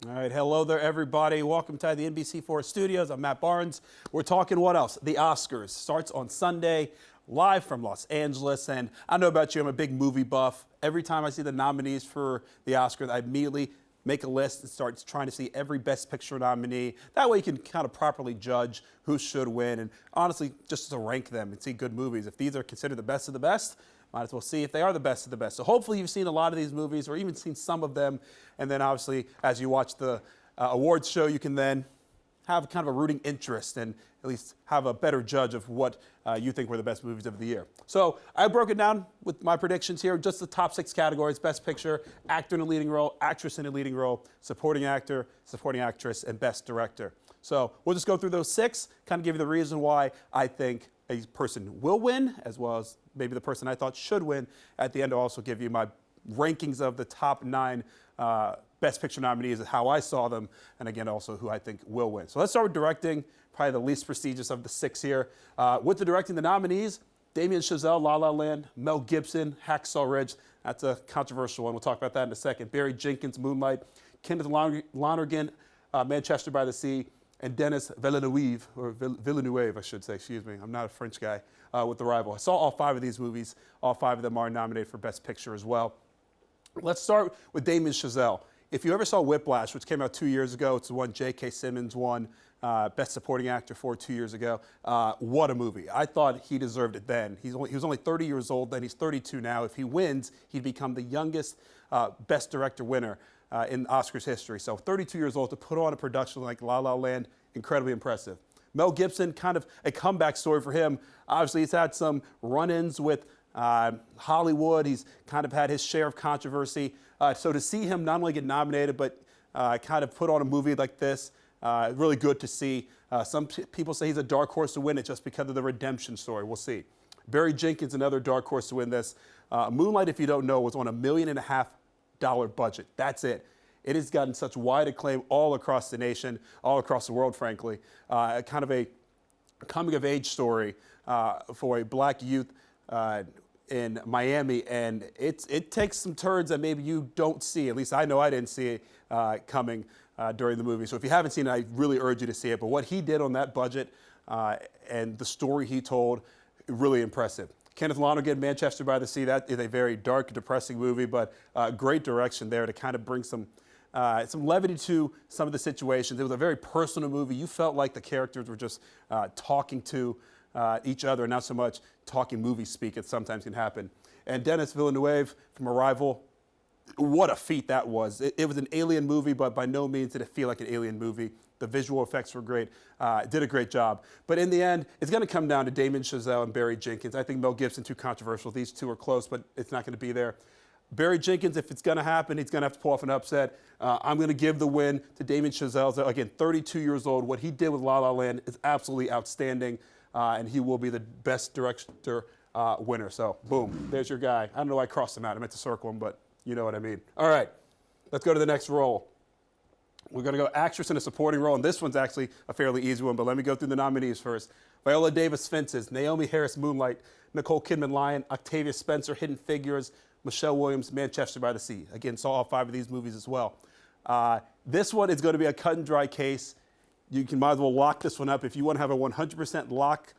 All right, hello there, everybody. Welcome to the NBC4 studios. I'm Matt Barnes. We're talking what else? The Oscars starts on Sunday, live from Los Angeles. And I don't know about you, I'm a big movie buff. Every time I see the nominees for the Oscars, I immediately make a list and start trying to see every Best Picture nominee. That way you can kind of properly judge who should win and honestly just to rank them and see good movies. If these are considered the best of the best, might as well see if they are the best of the best. So hopefully you've seen a lot of these movies or even seen some of them. And then obviously as you watch the awards show, you can then have kind of a rooting interest and at least have a better judge of what you think were the best movies of the year. So I broke it down with my predictions here, just the top 6 categories: Best Picture, Actor in a Leading Role, Actress in a Leading Role, Supporting Actor, Supporting Actress, and Best Director. So we'll just go through those 6, kind of give you the reason why I think a person will win, as well as maybe the person I thought should win. At the end, I'll also give you my rankings of the top 9 Best Picture nominees and how I saw them, and again, also who I think will win. So let's start with directing, probably the least prestigious of the 6 here. With the directing, the nominees: Damien Chazelle, La La Land; Mel Gibson, Hacksaw Ridge. That's a controversial one. We'll talk about that in a second. Barry Jenkins, Moonlight; Kenneth Lonergan, Manchester by the Sea; and Denis Villeneuve, or Villeneuve, I should say, excuse me. I'm not a French guy, with The Rival. I saw all 5 of these movies. All 5 of them are nominated for Best Picture as well. Let's start with Damien Chazelle. If you ever saw Whiplash, which came out 2 years ago, it's the one J.K. Simmons won Best Supporting Actor for 2 years ago. What a movie. I thought he deserved it then. He was only 30 years old then. He's 32 now. If he wins, he'd become the youngest Best Director winner in Oscars history. So 32 years old to put on a production like La La Land, incredibly impressive. Mel Gibson, kind of a comeback story for him. Obviously, he's had some run-ins with Hollywood. He's kind of had his share of controversy. So to see him not only get nominated, but kind of put on a movie like this, really good to see. Some people say he's a dark horse to win it just because of the redemption story. We'll see. Barry Jenkins, another dark horse to win this. Moonlight, if you don't know, was on $1.5 million budget. That's it. It has gotten such wide acclaim all across the nation, all across the world, frankly. Kind of a coming-of-age story for a black youth in Miami, and it takes some turns that maybe you don't see. At least I know I didn't see it coming during the movie. So if you haven't seen it, I really urge you to see it. But what he did on that budget and the story he told, really impressive. Kenneth Lonergan, Manchester by the Sea, that is a very dark, depressing movie, but great direction there to kind of bring some levity to some of the situations. It was a very personal movie. You felt like the characters were just talking to each other, not so much talking movie speak. It sometimes can happen. And Denis Villeneuve from Arrival, what a feat that was. It was an alien movie, but by no means did it feel like an alien movie. The visual effects were great. Did a great job. But in the end, it's going to come down to Damien Chazelle and Barry Jenkins. I think Mel Gibson, too controversial. These two are close, but it's not going to be there. Barry Jenkins, if it's going to happen, he's going to have to pull off an upset. I'm going to give the win to Damien Chazelle. Again, 32 years old. What he did with La La Land is absolutely outstanding, and he will be the Best Director winner. So, boom, there's your guy. I don't know why I crossed him out. I meant to circle him, but you know what I mean. All right, let's go to the next role. We're going to go Actress in a Supporting Role, and this one's actually a fairly easy one, but let me go through the nominees first. Viola Davis, Fences; Naomi Harris, Moonlight; Nicole Kidman, Lion; Octavia Spencer, Hidden Figures; Michelle Williams, Manchester by the Sea. Again, saw all 5 of these movies as well. This one is going to be a cut and dry case. You might as well lock this one up. If you want to have a 100% lock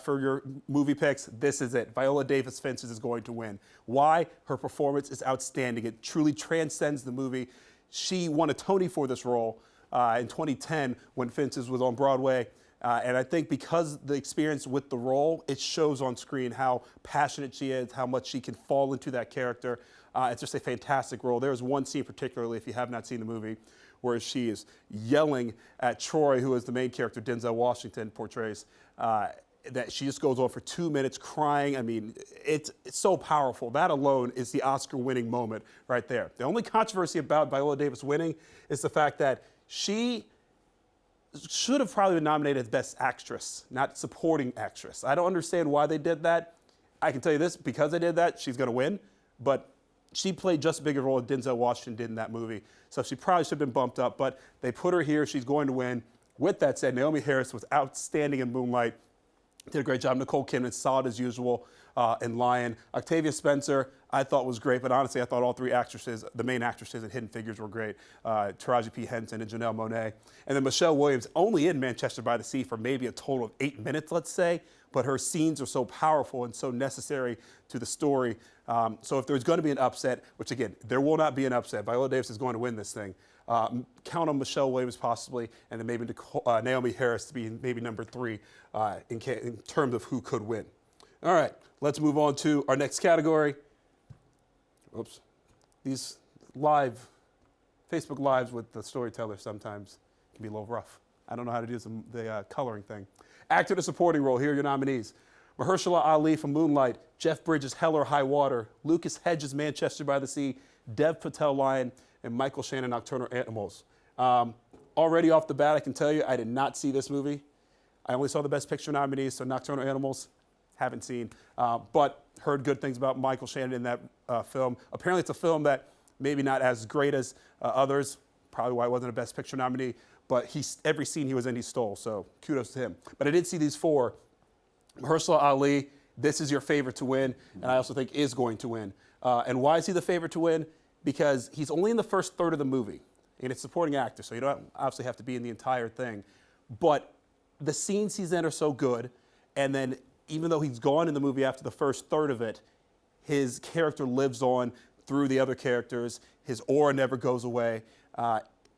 for your movie picks, this is it. Viola Davis, Fences is going to win. Why? Her performance is outstanding. It truly transcends the movie. She won a Tony for this role in 2010 when Fences was on Broadway. And I think because the experience with the role, it shows on screen how passionate she is, how much she can fall into that character. It's just a fantastic role. There's one scene particularly, if you have not seen the movie, where she is yelling at Troy, who is the main character Denzel Washington portrays, that she just goes on for 2 minutes crying. I mean, it's so powerful. That alone is the Oscar-winning moment right there. The only controversy about Viola Davis winning is the fact that she should have probably been nominated as Best Actress, not Supporting Actress. I don't understand why they did that. I can tell you this, because they did that, she's going to win. But she played just as big a role as Denzel Washington did in that movie. So she probably should have been bumped up, but they put her here. She's going to win. With that said, Naomi Harris was outstanding in Moonlight. Did a great job. Nicole Kidman, solid as usual. in Lion. Octavia Spencer, I thought was great, but honestly, I thought all three actresses, the main actresses in Hidden Figures were great. Taraji P. Henson and Janelle Monáe. And then Michelle Williams, only in Manchester by the Sea for maybe a total of 8 minutes, let's say, but her scenes are so powerful and so necessary to the story. So if there's going to be an upset, which again, there will not be an upset, Viola Davis is going to win this thing. Count on Michelle Williams possibly, and then maybe Naomi Harris to be maybe number 3 in terms of who could win. All right, let's move on to our next category. Oops. These Facebook Lives with the storyteller sometimes can be a little rough. I don't know how to do the coloring thing. Actor in a supporting role, here are your nominees. Mahershala Ali from Moonlight, Jeff Bridges, Hell or High Water, Lucas Hedges, Manchester by the Sea, Dev Patel, Lion, and Michael Shannon, Nocturnal Animals. Already off the bat, I can tell you, I did not see this movie. I only saw the Best Picture nominees, so Nocturnal Animals, haven't seen, but heard good things about Michael Shannon in that film. Apparently it's a film that maybe not as great as others, probably why it wasn't a Best Picture nominee, but every scene he was in, he stole, so kudos to him. But I did see these 4. Mahershala Ali, this is your favorite to win, and I also think is going to win. And why is he the favorite to win? Because he's only in the first third of the movie, and it's supporting actor, so you don't obviously have to be in the entire thing. But the scenes he's in are so good, and then even though he's gone in the movie after the first third of it, his character lives on through the other characters. His aura never goes away.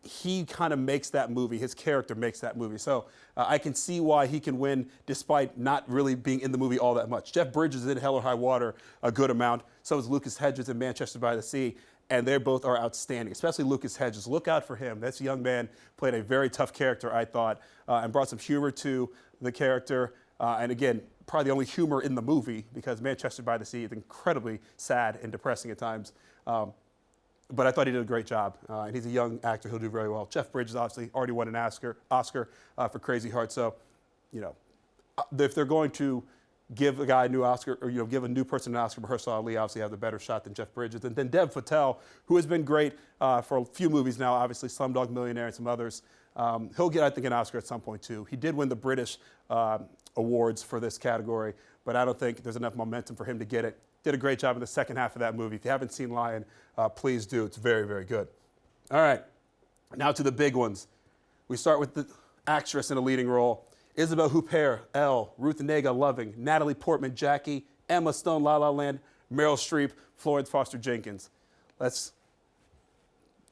He kind of makes that movie. His character makes that movie. So I can see why he can win despite not really being in the movie all that much. Jeff Bridges is in Hell or High Water a good amount. So is Lucas Hedges in Manchester by the Sea. And they both are outstanding, especially Lucas Hedges. Look out for him. This young man played a very tough character, I thought, and brought some humor to the character. And again, probably the only humor in the movie because Manchester by the Sea is incredibly sad and depressing at times. But I thought he did a great job. And he's a young actor. He'll do very well. Jeff Bridges obviously already won an Oscar for Crazy Heart. So, you know, if they're going to give a guy a new Oscar, or give a new person an Oscar, Mahershala Ali obviously has a better shot than Jeff Bridges. And then Dev Patel, who has been great for a few movies now, obviously Slumdog Millionaire and some others. He'll get, I think, an Oscar at some point too. He did win the British awards for this category, but I don't think there's enough momentum for him to get it. Did a great job in the second half of that movie. If you haven't seen Lion, please do. It's very, very good. All right, now to the big ones. We start with the actress in a leading role. Isabelle Huppert, Elle, Ruth Negga, Loving, Natalie Portman, Jackie, Emma Stone, La La Land, Meryl Streep, Florence Foster Jenkins. Let's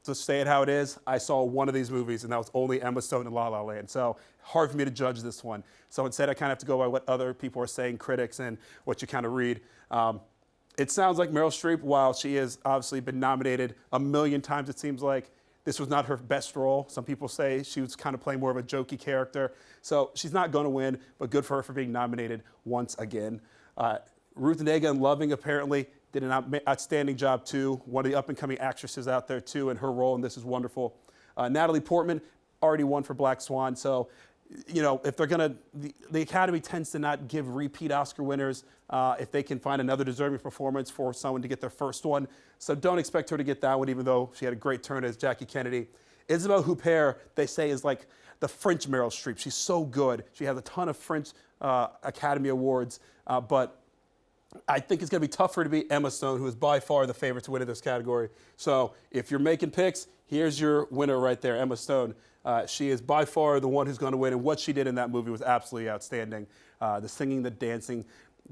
just say it how it is. I saw one of these movies, and that was only Emma Stone and La La Land. So hard for me to judge this one. So instead, I kind of have to go by what other people are saying, critics, and what you kind of read. It sounds like Meryl Streep, while she has obviously been nominated a million times, it seems like, this was not her best role. Some people say she was kind of playing more of a jokey character. So she's not going to win, but good for her for being nominated once again. Ruth Negga in Loving apparently did an outstanding job too. One of the up-and-coming actresses out there too in her role, and this is wonderful. Natalie Portman already won for Black Swan. So, you know, if they're going to, the Academy tends to not give repeat Oscar winners if they can find another deserving performance for someone to get their first one. So don't expect her to get that one, even though she had a great turn as Jackie Kennedy. Isabelle Huppert, they say, is like the French Meryl Streep. She's so good. She has a ton of French Academy Awards, but I think it's going to be tough for her to beat Emma Stone, who is by far the favorite to win in this category. So if you're making picks, here's your winner right there, Emma Stone. She is by far the one who's going to win, and what she did in that movie was absolutely outstanding. The singing, the dancing,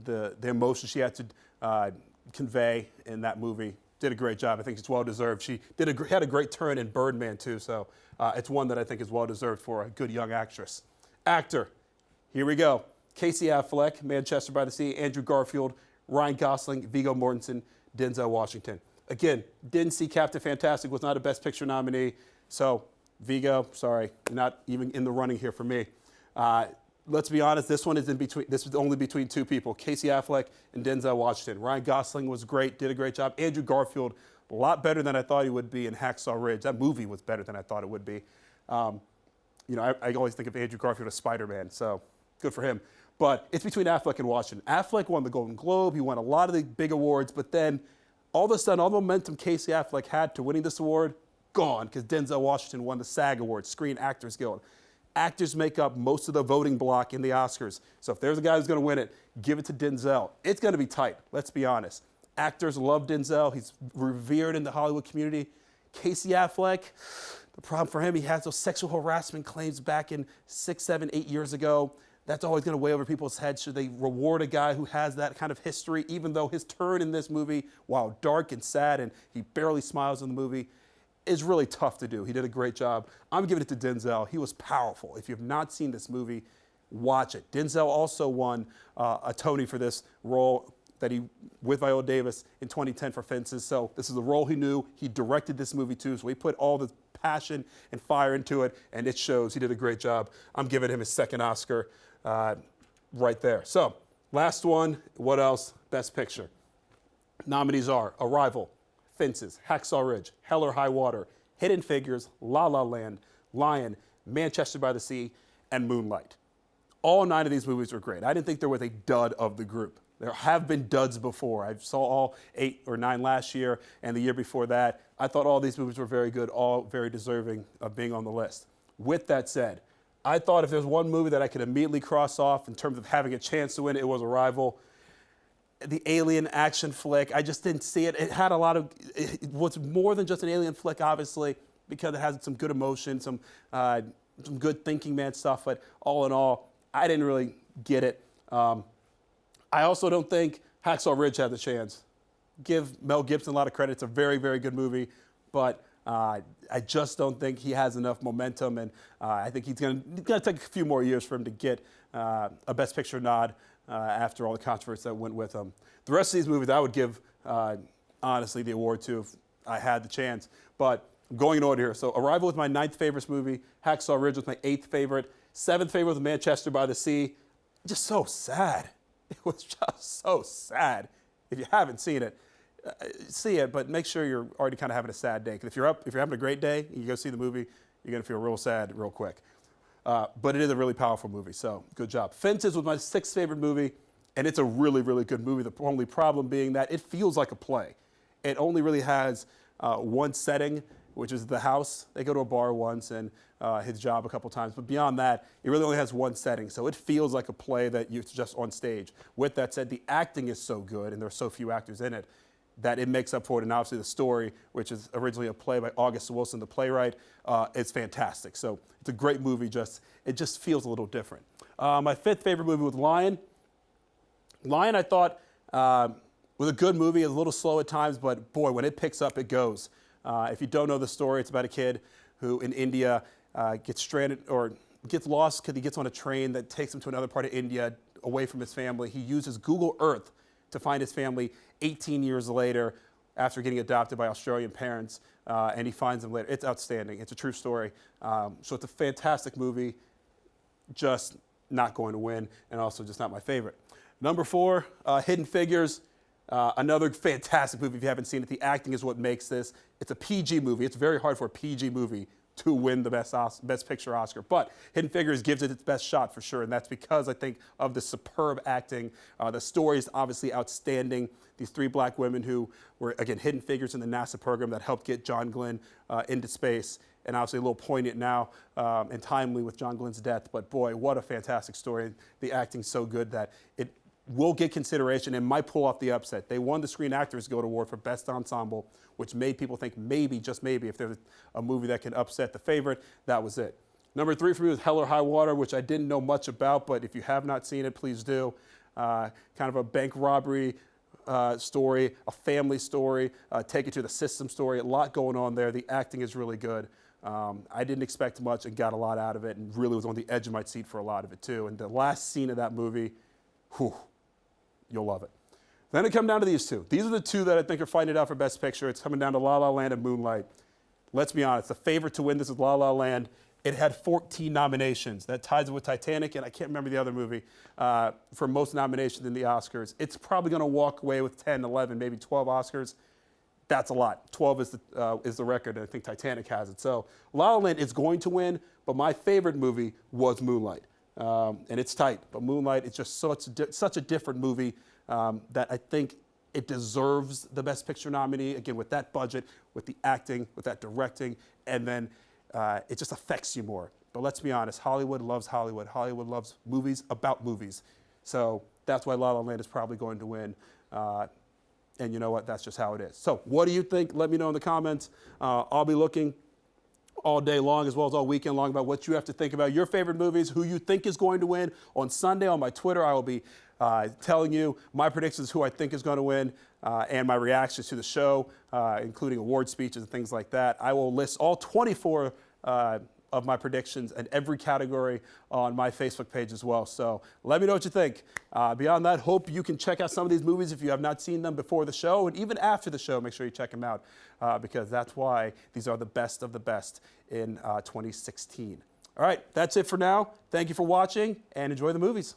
the emotion she had to convey in that movie. Did a great job. I think it's well-deserved. She had a great turn in Birdman, too, so it's one that I think is well-deserved for a good young actress. Actor, here we go. Casey Affleck, Manchester by the Sea, Andrew Garfield, Ryan Gosling, Viggo Mortensen, Denzel Washington. Again, didn't see Captain Fantastic, was not a Best Picture nominee, so Viggo, sorry, not even in the running here for me. Let's be honest, this one is in between. This is only between two people, Casey Affleck and Denzel Washington. Ryan Gosling was great, did a great job. Andrew Garfield, a lot better than I thought he would be in Hacksaw Ridge. That movie was better than I thought it would be. You know, I always think of Andrew Garfield as Spider-Man, so good for him. But it's between Affleck and Washington. Affleck won the Golden Globe. He won a lot of the big awards, but then all of a sudden, all the momentum Casey Affleck had to winning this award, gone, because Denzel Washington won the SAG Awards, Screen Actors Guild. Actors make up most of the voting block in the Oscars. So if there's a guy who's going to win it, give it to Denzel. It's going to be tight, let's be honest. Actors love Denzel. He's revered in the Hollywood community. Casey Affleck, the problem for him, he has those sexual harassment claims back in 6, 7, 8 years ago. That's always going to weigh over people's heads. Should they reward a guy who has that kind of history, even though his turn in this movie, while dark and sad and he barely smiles in the movie, is really tough to do. He did a great job. I'm giving it to Denzel. He was powerful. If you have not seen this movie, watch it. Denzel also won a Tony for this role that he with Viola Davis in 2010 for Fences. So this is a role he knew. He directed this movie too, so he put all the passion and fire into it, and it shows. He did a great job. I'm giving him his second Oscar right there. So last one, what else? Best Picture. Nominees are Arrival, Fences, Hacksaw Ridge, Hell or High Water, Hidden Figures, La La Land, Lion, Manchester by the Sea, and Moonlight. All 9 of these movies were great. I didn't think there was a dud of the group. There have been duds before. I saw all 8 or 9 last year and the year before that. I thought all these movies were very good, all very deserving of being on the list. With that said, I thought if there's one movie that I could immediately cross off in terms of having a chance to win, it was Arrival. The alien action flick, I just didn't see it. It had a lot of, it was more than just an alien flick, obviously, because it has some good emotion, some good thinking man stuff, but all in all, I didn't really get it. I also don't think Hacksaw Ridge had the chance. Give Mel Gibson a lot of credit. It's a very, very good movie, but I just don't think he has enough momentum, and I think he's going to take a few more years for him to get a Best Picture nod after all the controversy that went with him. The rest of these movies I would give, honestly, the award to if I had the chance, but I'm going in order here. So Arrival was my 9th favorite movie. Hacksaw Ridge was my 8th favorite. 7th favorite was Manchester by the Sea. Just so sad. It was just so sad. If you haven't seen it, see it, but make sure you're already kind of having a sad day. Because if you're having a great day, and you go see the movie, you're going to feel real sad real quick. But it is a really powerful movie, so good job. Fences was my 6th favorite movie, and it's a really, really good movie. The only problem being that it feels like a play. It only really has one setting, which is the house. They go to a bar once and his job a couple times. But beyond that, it really only has one setting. So it feels like a play that you're just on stage. With that said, the acting is so good, and there are so few actors in it, that it makes up for it. And obviously the story, which is originally a play by August Wilson, the playwright, is fantastic. So it's a great movie. It just feels a little different. My 5th favorite movie was Lion. Lion, I thought, was a good movie. It's a little slow at times, but boy, when it picks up, it goes. If you don't know the story, it's about a kid who in India gets stranded or gets lost because he gets on a train that takes him to another part of India away from his family. He uses Google Earth to find his family 18 years later after getting adopted by Australian parents, and he finds them later. It's outstanding. It's a true story. So it's a fantastic movie, just not going to win, and also just not my favorite. Number 4, Hidden Figures. Another fantastic movie if you haven't seen it. The acting is what makes this. It's a PG movie. It's very hard for a PG movie to win the Best Picture Oscar. But Hidden Figures gives it its best shot for sure, and that's because I think of the superb acting. The story is obviously outstanding. These 3 black women who were, again, hidden figures in the NASA program that helped get John Glenn into space, and obviously a little poignant now and timely with John Glenn's death. But boy, what a fantastic story. The acting's so good that it will get consideration and might pull off the upset. They won the Screen Actors Guild Award for Best Ensemble, which made people think maybe, just maybe, if there's a movie that can upset the favorite, that was it. Number 3 for me was Hell or High Water, which I didn't know much about, but if you have not seen it, please do. Kind of a bank robbery story, a family story, take it to the system story, a lot going on there. The acting is really good. I didn't expect much and got a lot out of it, and really was on the edge of my seat for a lot of it too. And the last scene of that movie, whew, you'll love it. Then it comes down to these 2. These are the 2 that I think are fighting it out for Best Picture. It's coming down to La La Land and Moonlight. Let's be honest, the favorite to win this is La La Land. It had 14 nominations. That ties it with Titanic, and I can't remember the other movie, for most nominations in the Oscars. It's probably going to walk away with 10, 11, maybe 12 Oscars. That's a lot. 12 is the record, and I think Titanic has it. So La La Land is going to win, but my favorite movie was Moonlight. And it's tight, but Moonlight is just such a different movie that I think it deserves the Best Picture nominee, again, with that budget, with the acting, with that directing, and then it just affects you more. But let's be honest, Hollywood loves Hollywood. Hollywood loves movies about movies. So that's why La La Land is probably going to win. And you know what? That's just how it is. So what do you think? Let me know in the comments. I'll be looking all day long as well as all weekend long about what you have to think about your favorite movies, who you think is going to win. On Sunday on my Twitter, I will be telling you my predictions, who I think is going to win, and my reactions to the show, including award speeches and things like that. I will list all 24 of my predictions in every category on my Facebook page as well. So let me know what you think. Beyond that, hope you can check out some of these movies if you have not seen them before the show, and even after the show, make sure you check them out because that's why these are the best of the best in 2016. All right, that's it for now. Thank you for watching and enjoy the movies.